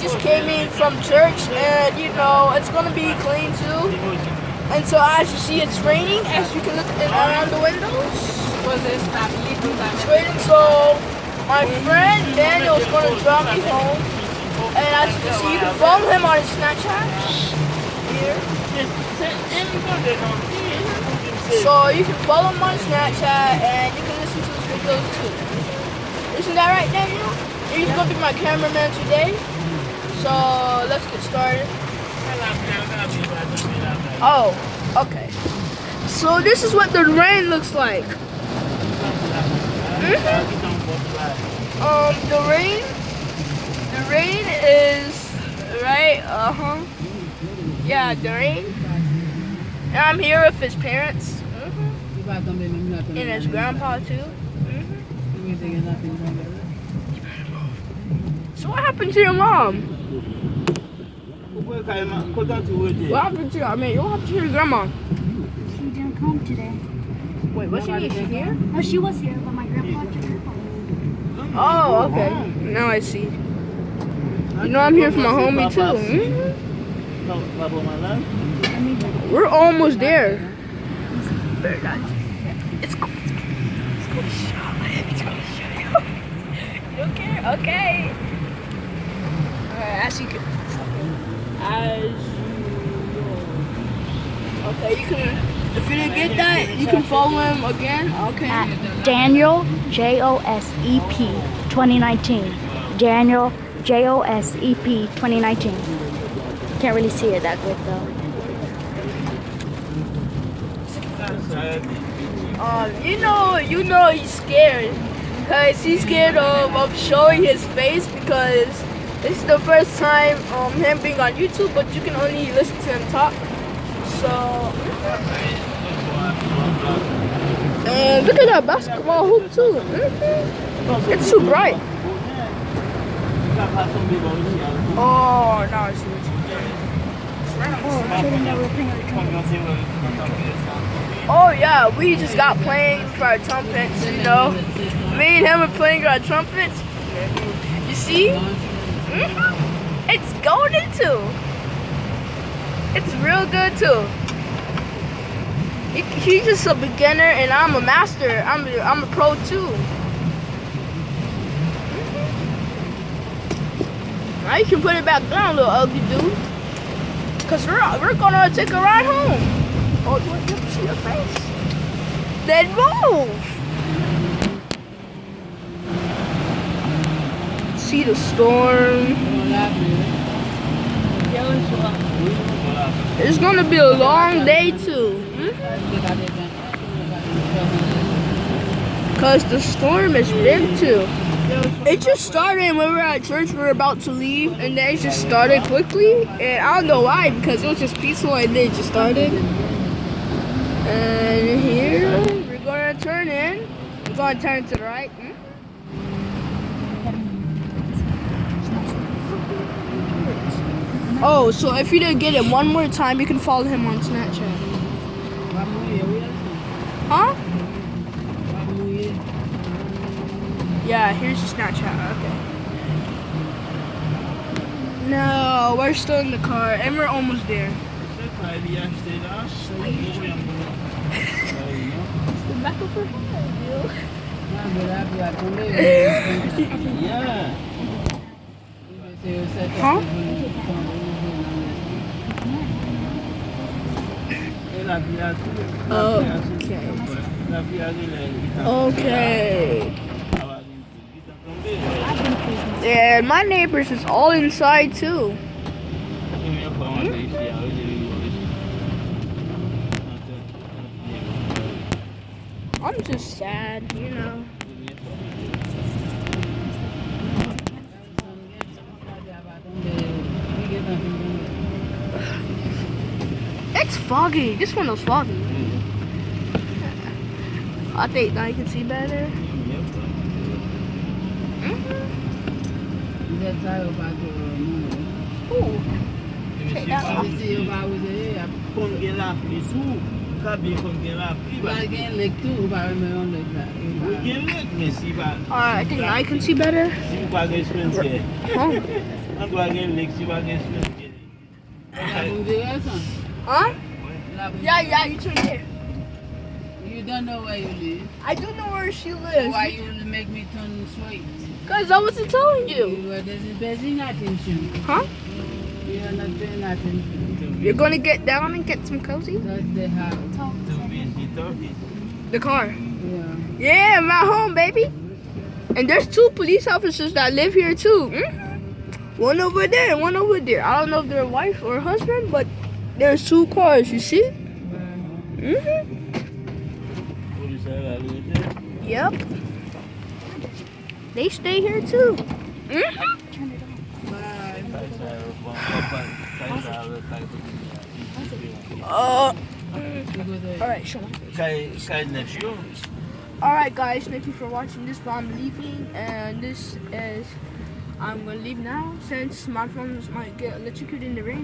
just came in from church, and you know it's gonna be clean too. And so as you see, it's raining. As you can look around the windows, it's raining. So my friend Daniel is gonna drop me home, and as you can see, you can follow him on his Snapchat here. So you can follow him on Snapchat, and you can listen to his videos too. Isn't that right, Daniel? He's gonna be my cameraman today. So let's get started. Oh, okay. So this is what the rain looks like. The rain is right. Yeah, the rain. And I'm here with his parents. And his grandpa too. So what happened to your mom? What happened to what happened to your grandma? She didn't come today. Wait, was she here? No, she was here, but my grandpa took her home. Oh, okay. Now I see. You know I'm here for my homie too. We're almost there. It's going to show. It's going to show you. You don't care? Okay. Alright, as you go. Okay, you can. If you didn't get that, you can follow him again. Okay. At Daniel JOSEP 2019. Daniel JOSEP 2019. Can't really see it that good though. You know he's scared. Cause he's scared of showing his face because this is the first time him being on YouTube, but you can only listen to him talk. So and look at that basketball hoop too. It's too bright. Oh, now I see what Oh yeah, we just got playing for our trumpets, you know. Me and him are playing our trumpets. You see? It's golden too. It's real good too. He's just a beginner and I'm a master. I'm a pro too. Now you can put it back down, little ugly dude. Cause we're gonna take a ride home. Oh, you want to see your face? Then move. See the storm. It's gonna be a long day too. Cause the storm is big too. It just started when we were at church. We were about to leave, and then it just started quickly. And I don't know why, because it was just peaceful, and then it just started. And here we're gonna turn in. We're gonna turn to the right. Oh, so if you didn't get it one more time, you can follow him on Snapchat. Huh? Yeah, here's your Snapchat. Okay. No, we're still in the car, and we're almost there. The back of her head, Huh? Okay. And my neighbors is all inside too. I'm just sad, you know. It's foggy. This one was foggy. I think now you can see better. Ooh. Check that out. Kabi kon gen la pli ba. Ba gen lek tou, ba reme yon lek la. Ou gen lek men si ba. Alright, I think I can see better. Si ou pa gen spense. Huh? An do gen lek si ba gen spense. La pou mdire san? Huh? La pou Yeah, you turn here. You don't know where you live. I do know where she lives. Why you make me turn straight? Because I wasn't telling you. You are not paying attention. Huh? You are not paying attention. You're gonna get down and get some cozy? That's the house. Too busy talking. The car. Yeah. Yeah, I'm at home, baby. And there's 2 police officers that live here too. One over there and one over there. I don't know if they're wife or husband, but there's 2 cars, you see? Police are live there. Yep. They stay here too. Alright, show me. Kay net yo. Alright guys, thank you for watching this, but I'm leaving, and this is, I'm gonna leave now since my phones might get electrocuted in the rain.